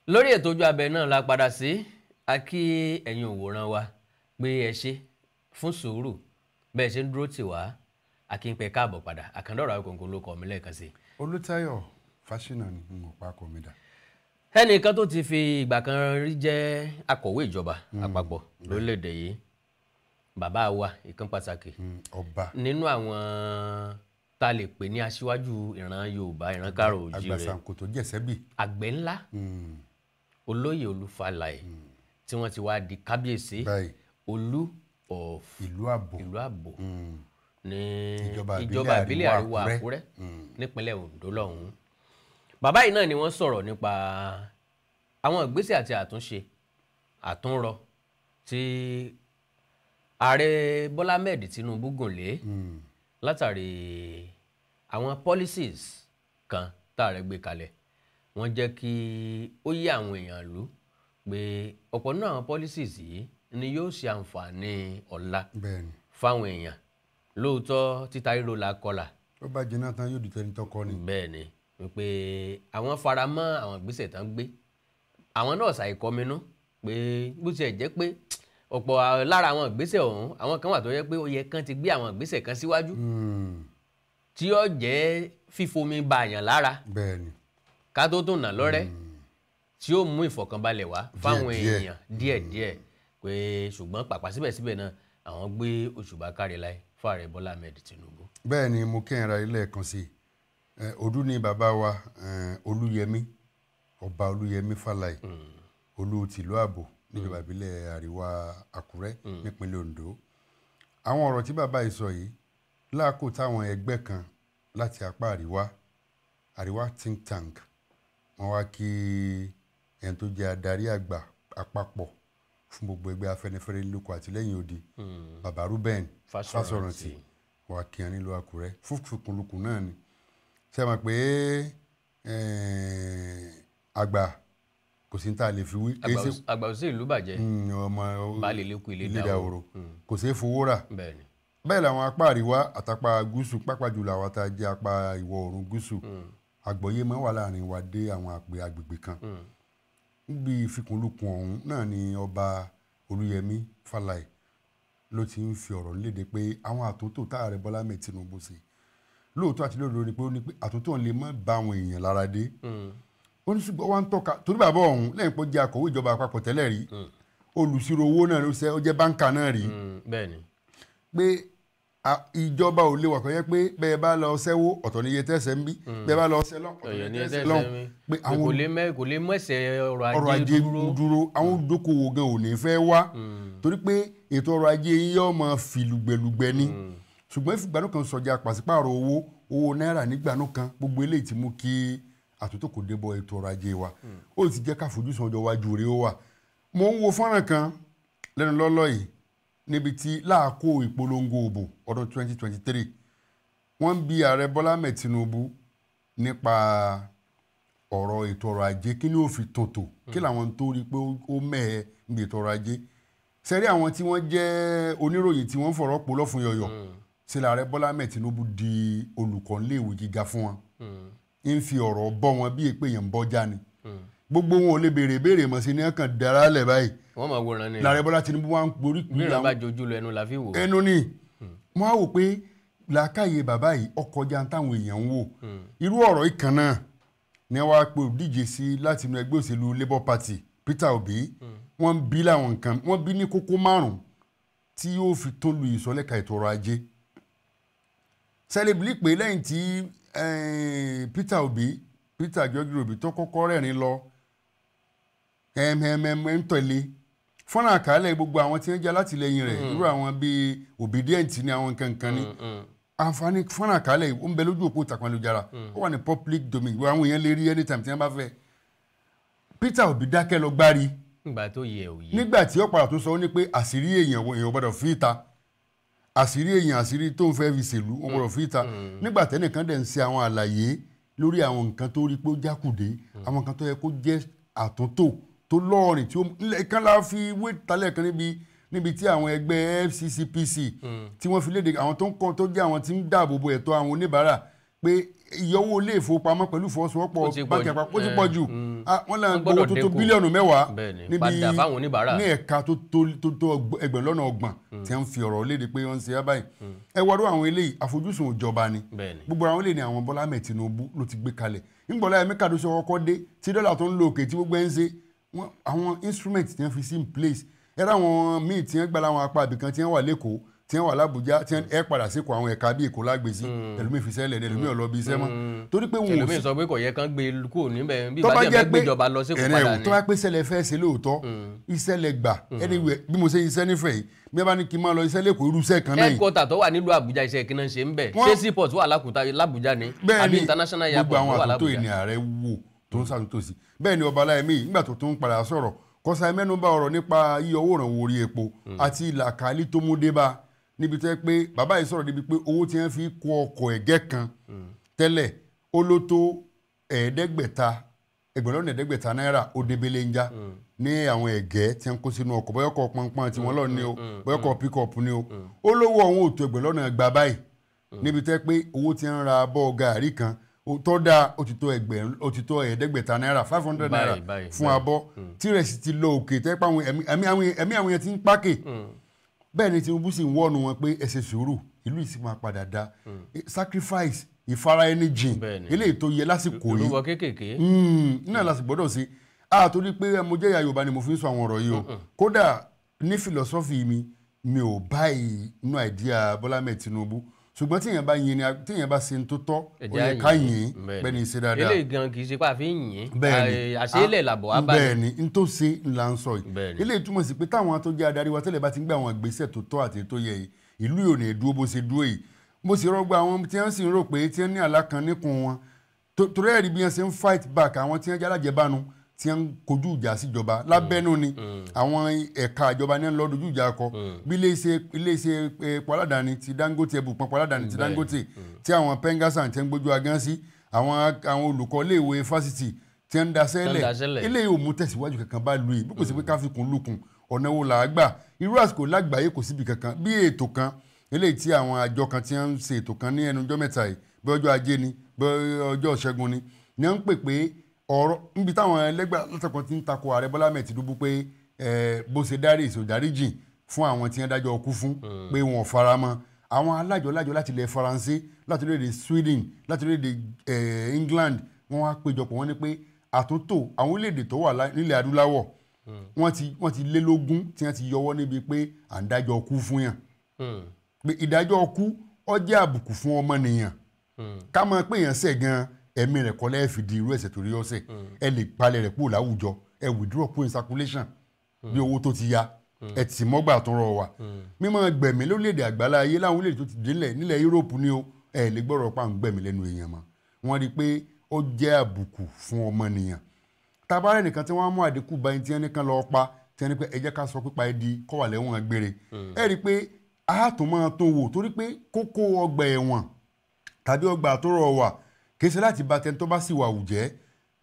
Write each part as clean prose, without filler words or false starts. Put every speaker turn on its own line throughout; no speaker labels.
lórí ètò ojú abẹ náà la padà sí a kí ẹ̀yin òwòrán wa pé ẹ ṣé fún sùúrù bẹ́ẹ̀ ṣe ń dúró tì wá a kí ń pẹ́ káàbọ̀ padà Àkàndọ̀rọ̀ Awikonko ló kọ mi lẹ́ẹ̀kan sí.
Olútáyọ̀ Fáṣínà ni n ò pa kọ mi dà.
ẹnìkan tó ti fi ìgbà kan rí jẹ́ akọ̀wé ìjọba àpapọ̀ lórílẹ̀‐èdè yìí bàbá wa ìkan pàtàkì
ọba
nínú àwọn tá a lè pè ní aṣíwájú ìran Yorùbá ìran Káàárọ̀ Oòjíire
Àgbàsànkòtò jẹ̀sẹ́bì
àgbẹ̀ ńlá olóyè Olúfàlàyé tí wọ́n ti wá di kábíyèsí olú of
ìlú àbò
ní
ìjọba
ìbílẹ̀ àríwá Àkúrẹ́ nípínlẹ̀ Oǹdó lọ́hùn-ún. Bàbá yìí náà ni wọ́n sọ̀rọ̀ nípa àwọn ìgbésẹ̀ àti àtúnṣe àtúnrọ tí ààrẹ Bọ́lá Ahmed Tinubu gùn lé látàrí àwọn policies kan táàrẹ gbé kalẹ̀. Wọ́n jẹ́ kí ó yé àwọn èèyàn lú pé ọ̀pọ̀ nínú àwọn policies yìí ni yóò ṣe àǹfààní ọ̀la fáwọn èèyàn. Lóòótọ́ títa ríro la kọlà.
Ó bá jiná tán yóò di tẹni tọkọ ni.
Bẹ́ẹ̀ ni wípé àwọn fara mọ́ àwọn ìgbésẹ̀ tán gbé àwọn náà ṣàìkọminú pé bó tiẹ̀ jẹ́ pé ọ̀pọ̀ lára àwọn ìgbésẹ̀ ọ̀hún àwọn kan wà tó yẹ pé ó yẹ kán ti gbé àwọn ìgbésẹ̀ kan síwájú tí ó jẹ́ fífomi ba àyàn lára ká tó tún nà lọ́rẹ́ tí ó mú ìfọ̀kànbalẹ̀ wá fáwọn èèyàn díẹ̀díẹ̀ pé ṣùgbọ́n pàpà síbẹ̀síbẹ̀ náà àwọn gbé òṣùbà káre láì fún ààrẹ Bọ́lá Ahmed Tinubu.
Bẹ́ẹ̀ ni mo kẹ́hìn ra ilé ẹ̀kan sí Odù ni bàbá wa Olúyẹmí ọba Olúyẹmí Fálàyé olú tìlú àbò níjọba ìbílẹ̀ àríwá Àkúrẹ́ nípínlẹ̀ Oǹdó. Àwọn ọ̀rọ̀ tí bàbá yìí sọ yìí láàkó táwọn ẹgbẹ́ kan láti apá àríwá think tank wọ́n wá kí ẹni tó jẹ́ adarí àgbà àpapọ̀ fún gbogbo ẹgbẹ́ Afẹ́nifẹ́re lóko àtìlẹ́yìn odi bàbá Reuben Fásọ̀rántì wà kí ẹni nílùú Àkúrẹ́ fúnfúnlùkù náà ni ṣe mọ̀ pé àgbà kò sí ní tá a lè fi wí.
àgbà ò sí ìlú bàjẹ́ baálé lẹ́kù ilé dàwòrò
kò sí fowó rà. bẹ́ẹ̀ làwọn apá àríwá àtàpá gúúsù pápá jùlọ àwọn tá a jẹ́ apá ìwọ̀ oòrùn gúúsù àgbọ́yé máa wà láàrin wa dé àwọn agbègbè kan. níbi ìfikùnlukùn ọ̀hún náà ni ọba Olúyẹmí Fálàyé ló ti ń fi ọ̀rọ̀ léde pé àwọn àtúntò tá ààrẹ Bọ́lá Ahmed Tinubu sí lóòótọ́ àti lóòótọ́ ni pé ó ní pé àtúntò lè má bá àwọn èèyàn lára dé. ó ní ṣùgbọ́n wá ń tọ́ka torí bàbá ọ̀hún lẹ́yìn pé ó jẹ́ akọ̀wé ìjọba àpapọ̀ tẹ́lẹ̀ rí olùsirò owó náà ó jẹ́ báńkà náà rí pé ìjọba ò lè wà kọ́ yẹ pé bẹ́ẹ̀ bá lọ ṣẹ́wó ọ̀tọ̀ ní iye tẹ́sẹ̀ ń bí bẹ́ẹ̀ bá lọ ṣẹ́ lọ́n ọ̀tọ̀ ní iye tẹ́sẹ̀ lọ́n
pé àwọn kò lè mẹ́sẹ̀ ọrọ̀ ajé
dúró àwọn dókòwò gan ò ní fẹ́ wá torí pé ètò ọrọ̀ ajé yín yóò máa fi lùgbẹ̀lùgbẹ̀ ni ṣùgbọ́n ìfìgbàanú kan sọjà pàṣípààrọ̀ owó náírà nígbàanú kan gbogbo eléyìí ti mú kí àtúntò kò débọ̀ ètò ọrọ̀ ajé wa ó ti jẹ́ ká fojúsùn ọjọ́ iwájú rẹ̀ ó wà. mo ń wo fọ́nrán kan lẹ́nu lọ́lọ́ yìí níbi tí láàkó ìpolongo òbò ọdún 2023 wọ́n ń bi ààrẹ Bọ́lá Ahmed Tinubu nípa ọ̀rọ̀ ètò ọrọ̀ ajé kí ni ó fi tòótò kí làwọn tó rí pé ó mẹ́ẹ̀ níbi ètò ọrọ̀ ajé sẹ́rí àwọn tí wọ́n jẹ́ oníròyìn tí wọ́n fọ̀rọ̀ pò lọ́fun yọ̀yọ̀ sí ààrẹ Bọ́lá Ahmed Tinubu di olùkọ́ iléèwé gíga fún wọn ń fi ọ̀rọ̀ bọ́ wọn bí èpè yẹn ń bọ́ já ni gbogbo wọn ò lè béèrè mọ̀ sí ní ọkàn dára lẹ̀ báyìí
wọ́n máa wòran ni
láàrẹ Bọ́lá Tinubu wá ń porí
mìíràn bá jojú lọ ẹnu la fi wò
ẹnu ni wọ́n á wò pé làákàyè bàbá yìí ọkọjá táwọn èèyàn ń wò irú ọ̀rọ̀ yìí kan náà ni wọ́n á pe òdíje sí láti inú ẹgbẹ́ òṣèlú Labour Party Peter Obi wọ́n bí láwọn nǹkan wọ́n bí ní kókó 5 tí yóò fi tó lu ìsọ̀lẹ́ka ètò ọrọ̀ ajé sẹ́lẹ̀bìlì pé lẹ́yìn tí Peter George Obi tó kọ́kọ́ rẹ̀rin lọ ń tẹ̀lé fọ́nà àkàálẹ̀ gbogbo àwọn tí wọ́n jẹ́ alátìlẹyìn rẹ̀ irú àwọn bíi Obedient ní àwọn kankan ní àǹfààní fọ́nà àkàálẹ̀ ó ń bẹ lójú òpó ìtàkùn ayélujára ó wà ní public domain gbogbo àwọn èèyàn lè rí anytime tí wọ́n bá fẹ́. Peter Obi dákẹ́ lọ gbárí nígbà tí ọ̀pàdà tó sọ ó ní pé àṣírí èèyàn gbọ́dọ̀ fi ìta àṣírí tó ń fẹ́ fi ṣèlú ó gbọ́dọ̀ fi ìta nígbà tẹ́nìkan dẹ̀ ń ṣe àwọn àlàyé lórí àwọn nǹkan tó rí pé ó jákùdé àwọn nǹkan tó yẹ kó jẹ́ àtúntò tó lọ́ọ̀rìn tí ó lẹ́ẹ̀kan la fi wé talẹ̀ kan níbi tí àwọn ẹgbẹ́ FCCPC tí wọ́n fi léde àwọn tó jẹ́ àwọn tí ń dáàbò bo ẹ̀tọ́ àwọn oníbàárà pé ìyọwó ilé ìfowópamọ́ pẹ̀lú ìfọwọ́sowọ́pọ̀ báńkì àpapọ̀ ó ti pọ̀ jù wọ́n lè gbowó tó tó bílíọ̀nù 10 níbi ní ẹ̀ka tó tó ẹgbẹ̀rún lọ́nà 30 tí wọ́n fi ọ̀rọ̀ léde pé wọ́n ń ṣe báyìí ẹ wọ́dọ̀ àwọn eléyìí àfojúsùn ìjọba ni gbogbo àwọn eléyìí ni àwọn Bọ́lá Ahmed Tinubu ló ti gbé kalẹ̀ nígbọ̀lá ẹ̀mí kàdóṣe ọkọ̀ dé tí dọ́là tó ń lo òkè tí gbogbo ẹ̀ ń ṣe àwọn instrument tí wọ́n fi sí in place ẹ̀rọ àwọn míì tí wọ́n gbà láwọn apá ibìkan tí wọ́n wà lẹ́kọ̀ọ́ tí wọ́n wà l'Ábùjá tí ẹ padà sí kó àwọn ẹ̀ka bíi Èkó lágbèsí ẹlòmíì fi sẹ́lẹ̀ ẹlòmíì ò lọ bí iṣẹ́ mọ́ torí pé wọn ò sí.
ẹlòmíì sọ pé kò yẹ kán gbé kúrò níbẹ̀ bí ìbàdàn fẹ́ gbéjọba lọ sí kó padà ní.
tó bá pé sẹ́lẹ̀ fẹ́ ṣe lóòótọ́ iṣẹ́ lẹ gbà anyway bí mo ṣe iṣẹ́ nífẹ̀ẹ́ yìí bí ẹ bá ní kí n máa lọ iṣẹ́ lẹ́kọ̀ọ́ irúṣẹ́ kan náà yìí.
headquarter tó wà nílùú Àbújá iṣẹ́ kí náà ṣe ń bẹ̀ ṣé seaport wà l'Ábùjá ni àbí international airport wà l'Ábùjá.
gbogbo àwọn àtúntò ìní ààrẹ wò tó ń ṣàtúntò sí bẹ́ẹ̀ ni ọba aláìmí nígbà tó tún padà sọ̀rọ̀ kọsà mẹ́nubà ọ̀rọ̀ nípa yíyọ owó ìrànwọ́ orí epo àti ìlàkàlí tó mú débà níbi tẹ́ pé bàbá yìí sọ̀rọ̀ níbi pé owó tí wọ́n fi kó ọkọ̀ ẹ̀gẹ́ kan tẹ́lẹ̀ ó ló tó ẹgbẹ̀rún 500 náírà ó débélé ń já ní àwọn ẹ̀gẹ́ tí wọ́n kó sínú ọkọ̀ bọ́yọ̀kọ̀ pọnpọ́n tí wọ́n lọ ní o bọ́yọ̀kọ̀ pickup ní o ó lówó ọ̀hún òtò ẹgbẹ̀rún lọ́nà gbà báyìí níbi tẹ́ pé owó tí wọ́n ra bọ́ gàárì kan tó dáa ó ti tó 500 náírà 500 náírà fún abọ́ tí rẹ̀ sì ti lọ òkè tẹ́ pé ẹ̀mí àwọn yẹn ti ń pákè bẹ́ẹ̀ ni Tinubu sì ń wọ́nu wọn pé ẹ ṣe sùúrù ìlú yìí sì máa padà dá sacrifice ìfara ẹni jìn eléyìí tó yẹ lásìkò yìí
olúwọ kéékèèké
náà lásìkò gbọ́dọ̀ sí torí pé mo jẹ́ ìyá Yorùbá ni mo fi ń sọ àwọn ọ̀rọ̀ yìí o kódà ní philosophy mi ò báyìí inú àìdíà Bọ́lá Ahmed Tinubu ṣùgbọ́n tíyẹn bá ṣe ń tó tọ́ ó yẹ ká yìn bẹ́ẹ̀ ni ṣe dáadáa.
eléyìí gan kì í ṣe pé àfi yìn àṣeélẹ̀ làbọ̀ wá báyìí.
bẹ́ẹ̀ ni n tó ṣe ńlá ń sọ yìí eléyìí túmọ̀ sí pé táwọn tó jẹ́ adarí wa tẹ́lẹ̀ bá ti ń gbé àwọn ìgbésẹ̀ tó tọ́ àti tó yẹ yìí ìlú yóò ní dúró bó ṣe dúró yìí mo sì rọgbọ àwọn tí wọ́n sì ń rò pé tí wọ́n ní àlá kan níkùn wọn torí ẹ̀rí bí wọ́n ṣe ń fight back àwọn tí wọ́n jẹ́ alájẹbánu tí wọ́n kojú ìjà síjọba lábẹ́nú ni àwọn ẹ̀ka ìjọba ní lọ́ọ́ dojú ìjà kọ bí iléeṣẹ́ epo aládàáni ti Dangote ẹbùpọ̀ epo aládàáni ti Dangote tí àwọn Pengassan tí wọ́n gbójú agán sí àwọn olùkọ́ iléèwé fásitì tí wọ́n ń daṣẹ́lẹ̀ eléyìí ò mú tẹ̀síwájú kankan bá lu yìí bí kò sí pé ká fi kún lukùn ọ̀nà wo là á gbà irú àsìkò lágbàáyé kò síbi kankan bí ètò kan eléyìí tí àwọn àjọ kan tí wọ́n ń ṣe ètò kan ní ẹnujọ́ mẹ́ta yìí bí ọjọ́ ajé ni bí ọjọ́ ìṣẹ́gun ni wọ́n ń pè pé ọ̀rọ̀ níbi táwọn ẹlẹ́gbẹ́ látàkùn ti ń takò ààrẹ Bọ́lá Ahmed Tinubu pé bó ṣe dárí ìṣòdáríjìn fún àwọn tí wọ́n dájọ́ ọkú fún pé wọn ò fara mọ́ àwọn alájọ láti ilẹ̀ Faransé láti orílẹ̀-èdè Sweden láti orílẹ̀-èdè England wọ́n wá péjọpọ̀ wọ́n ní pé àtúntò àwọn orílẹ̀-èdè tó wà nílẹ̀ adúláwọ̀ wọ́n ti lé lógún tí wọ́n ti yọwọ́ níbi pé à ń dájọ́ ọkú fún yàn pé ìdájọ́ ọkú ó jẹ́ àbùkù fún ọmọnìyàn ká mọ̀ pé èèyàn ṣẹ̀ gan ẹ̀mí rẹ̀ kọ́ lẹ́ẹ̀ fi di irú ẹ̀ṣẹ̀ torí ọ̀sẹ̀ ẹ lè palẹ̀ rẹ̀ kúrò láwùjọ ẹ withdraw kúrò in circulation bí owó tó ti ya ẹ tì mọ́gbà tó rọ̀ wá mímọ́ gbẹ̀mí lórílẹ̀‐èdè àgbálá ayé láwọn orílẹ̀‐èdè tó ti délẹ̀ nílẹ̀ Yúróòpù ni ó ẹ lè gbọ́rọ̀ pa ń gbẹ̀mí lẹ́nu èèyàn mọ́ wọ́n rí i pé ó jẹ́ àbùkù fún ọmọnìyàn tabarẹ́ nìkan tí wọ́n mú àdínkù báyìí tí wọ́n ní kan lọ́ọ́ pa tí wọ́n ní pé ẹ jẹ́ ká sọ pípa ẹ di kọ́wàlẹ́wọ̀n gbére ẹ rí i pé a tún máa tó wò torí pé kókó ọgbà ẹ̀wọ̀n tàbí ọgbà tó rọ̀ wà kì í ṣe láti bá tẹni tó bá sì wà wùjẹ́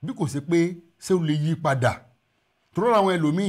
bí kò ṣe pé ṣé ó lè yí padà tọ́lọ́ àwọn ẹlòmíì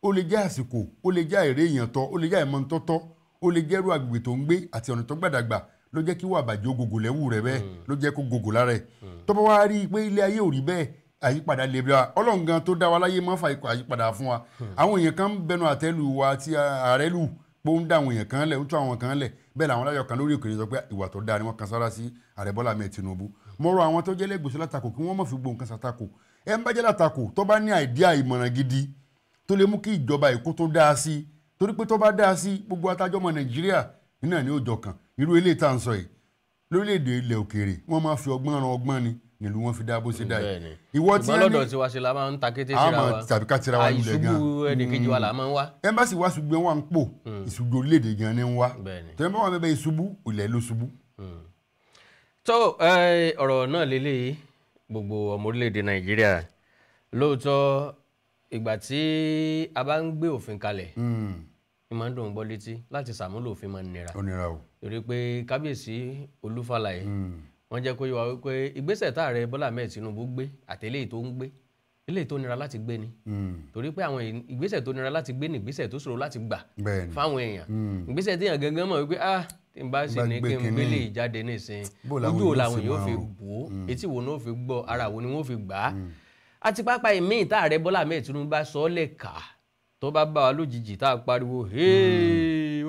ó lè jẹ́ àsìkò ó lè jẹ́ àìrè èèyàn tọ́ ó lè jẹ́ àìmọ́ tọ́tọ́ ó lè jẹ́ irú agbègbè tó ń gbé àti ọ̀nà tó gbàdàgbà ló jẹ́ kí wà bàjẹ́ ó gògò lẹ́wù rẹ̀ bẹ́ẹ̀ ló jẹ́ kó gògò lára ẹ̀ tó bá wá rí i pé ilé ayé ò rí bẹ́ẹ̀ àyípadà lè bá Ọlọ́run gan tó dá wa láyé máa ń fa àyípadà fún wa àwọn èèyàn kan bẹnu àtẹ́lù wa àti ààrẹ lù pé ó ń dá àwọn èèyàn kan lẹ̀ ó tún àwọn kan lẹ̀ bẹ́ẹ̀ làwọn aláyọ̀ kan lórí òkèèrè sọ pé ìwà tó dáa ni wọ́n kan sára sí ààrẹ Bọ́lá Ahmed Tinubu mo rọ àwọn tó jẹ́ lẹ́gbẹ̀ẹ́sọ látakò kí wọ́n má fi gbóhùn kan ṣàtakò ẹ̀ ń bá jẹ́ látakò tó bá ní àìdíà ìmọ̀ràn gidi tó lè mú kí ìjọba Èkó tó dáa sí torí pé tó bá dáa sí gbogbo atájọ́ ọmọ Nàìjíríà náà ní òjọ kan irú eléyìí tá à ń sọ yìí lórílẹ̀‐èdè ilẹ̀ òkèèrè wọ́n máa fi ọgbọ́n ran ọgbọ́n ni nílùú wọn fi dá bó ṣe dá yìí.
ìwọ tí wọ́n ní lọ́dọ̀ tiwa ṣe la máa ń ta kété síra wa
tàbí ká tira wa lulẹ̀ gan.
àìṣubú ẹnìkejì wa là máa ń wá.
ẹmbásí wa ṣùgbọ́n wà ń pò ìṣubú orílẹ̀‐èdè gan ni ń wá tẹ́lẹ̀ bá wà bẹ́ẹ̀ ìṣubú ilẹ̀ ló ṣubú.
tó ọ̀rọ̀ náà lélẹ́yìí gbogbo ọmọ orílẹ̀‐èdè Nàìjíríà lóòótọ́ ìgbà tí a bá ń gbé òfin kalẹ̀ ní máa ń dùn gbọ́ létí láti ṣàmúlò òfin máa ń nira torí pé kábíyèsí Olúfàlàyé wọ́n jẹ́ kó yé wa wípé ìgbésẹ̀ táàrẹ Bọ́lá Ahmed Tinubu gbé àtẹ̀lé tó ń gbé eléyìí tó nira láti gbé ni torí pé àwọn ìgbésẹ̀ tó nira láti gbé ni ìgbésẹ̀ tó ṣòro láti gbà fáwọn èèyàn ìgbésẹ̀ téèyàn gangan mọ̀ wípé tí n bá sì ní kí n gbélé ìjáde nísìn ojú wo làwọn yóò fi bò ó etí wo ni wọ́n fi gbọ́ ara wo ni wọ́n fi gbà á àti pápá ìmíì tá ààrẹ Bọ́lá Ahmed Tinubu bá sọ ọ́ lẹ́ka tó bá bá wa lójijì tá a pariwo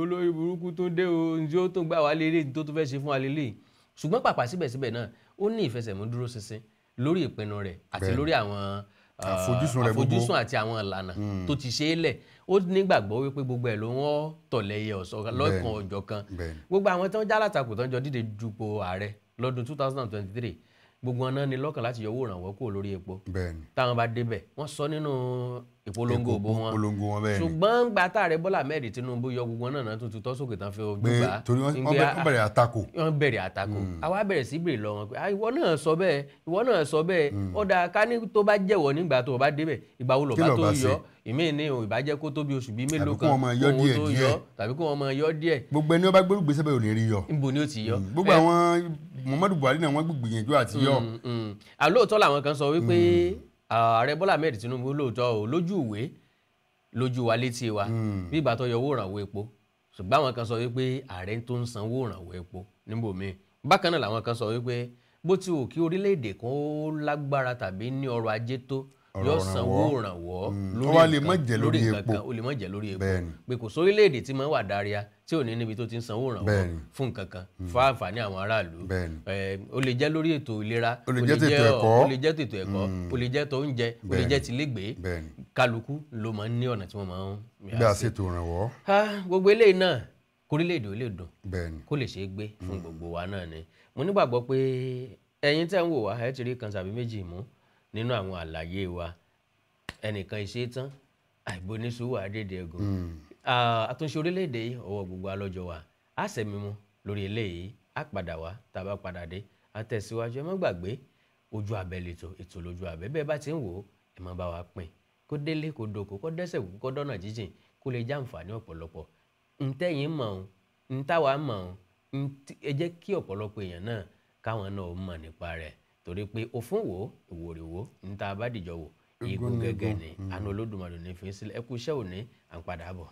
olórí burúkú tó dé o ǹjẹ́ ó tó gbà wá lélẹ̀ tó tó fẹ́ ṣe fún wa lélẹ̀ ṣùgbọ́n pàpà síbẹ̀síbẹ̀ náà ó ní ìfẹsẹ̀múdúró ṣinṣin lórí ìpinnu rẹ̀ àti lórí àwọn àfojúsùn àti àwọn ìlànà tó ti ṣe é lẹ̀ ó nígbàgbọ́ wípé gbogbo ẹ̀ ló wọ́n tọ̀lẹ́yẹ ọ̀sọ́ lọ́kàn ọjọ́ kan gbogbo àwọn tó ń já látakò tó ń jọ dídé dupò ààrẹ lọ́dún 2023 gbogbo ọ̀nà ni lọ́kàn láti yọwọ́ ìrànwọ́ kúrò lórí epo táwọn bá débẹ̀ wọ́n sọ nínú ìpolongo òbó wọn ṣùgbọ́n gba táàrẹ Bọ́lá Ahmed Tinubu yọ gbogbo náà tuntun tọ́ sókè tán fi ojú bá
torí wọ́n bẹ̀rẹ̀ àtakò
àwa bẹ̀rẹ̀ sí bèrè lọ wọn pé ìwọ náà sọ bẹ́ẹ̀ ó dáa ká ní tó bá jẹ́wọ́ nígbà tó bá débẹ̀ ìgbà wo lọ́ba tó yọ ìmí ní ìbàjẹ́ kó tó bí oṣù bíi mélòó kan kó tó yọ tàbí kó wọn máa yọ díẹ̀.
gbogbo ẹni ó bá gbé gbèsè bẹ́ẹ̀ ò ní rí yọ.
níbo ni ó ti yọ.
gbogbo àwọn Muhammadu Buhari náà wọ́n gbìyànjú àti yọ.
àlóòótọ́ làwọn kan sọ wípé ààrẹ Bọ́lá Ahmed Tinubu lóòótọ́ ò lójú ìwé lójú wa létí wa bí ìgbà tó yọ owó ìrànwọ́ epo ṣùgbọ́n àwọn kan sọ wípé ààrẹ tó ń sanwó ìrànwọ́ epo níbòmíì bákan náà làwọn kan sọ wípé bó ti wù kí orílẹ̀-èdè kan ó lágbára tàbí ní ọrọ̀ ajé tó yóò sanwó ìrànwọ́ lórí nǹkan ó lè má jẹ́ lórí epo pé kò sórílẹ̀-èdè tí máa ń wà dáríà tí ò ní níbi tó ti ń sanwó ìrànwọ́ fún nǹkan kan fún àǹfààní àwọn aráàlú ó lè jẹ́ lórí ètò ìlera ó lè jẹ́ tètò ẹ̀kọ́ ó lè jẹ́ tó oúnjẹ ó lè jẹ́ tilégbèé kálukú ló máa ń ní ọ̀nà tí wọ́n máa ń
bí a ṣètò ìrànwọ́.
gbogbo eléyìí náà kórílẹ̀-èdè ó lè dùn kó lè ṣe é gbé fún gbogbo wa náà ni mo nígbàgbọ́ pé ẹ̀yin tẹ́ ń wò wá ẹ ti rí kan tàbí méjì mú nínú àwọn àlàyé wa ẹnìkan ìṣe tán àìbóníṣòwò àdédégun àtúnṣe orílẹ̀-èdè ọwọ́ gbogbo alọ́jọ́ wa á sẹ̀mí mu lórí eléyìí á padà wá tá a bá padà dé á tẹ̀síwájú ẹ má gbàgbé ojú abẹ ètò lójú abẹ bẹ́ẹ̀ bá ti ń wò ó ẹ má bá wa pín kó délé kó doko kó dẹ́sẹ̀ kú kó dọ́nà jíjìn kó lè jàǹfààní ọ̀pọ̀lọpọ̀ ntẹ́yìn mọ̀ ọ́n ntáwa mọ̀ ọ́n ẹ jẹ́ kí ọ̀pọ̀lọpọ̀ èèyàn náà káwọn náà mọ̀ nípa rẹ̀ torí pé òfin wo ìwòrìwò níta bá dìjọ wò igun gẹ́gẹ́ ni àánú Olódùmarè ní fi sílẹ̀ ẹ kú iṣẹ́ òní à ń padà bọ̀.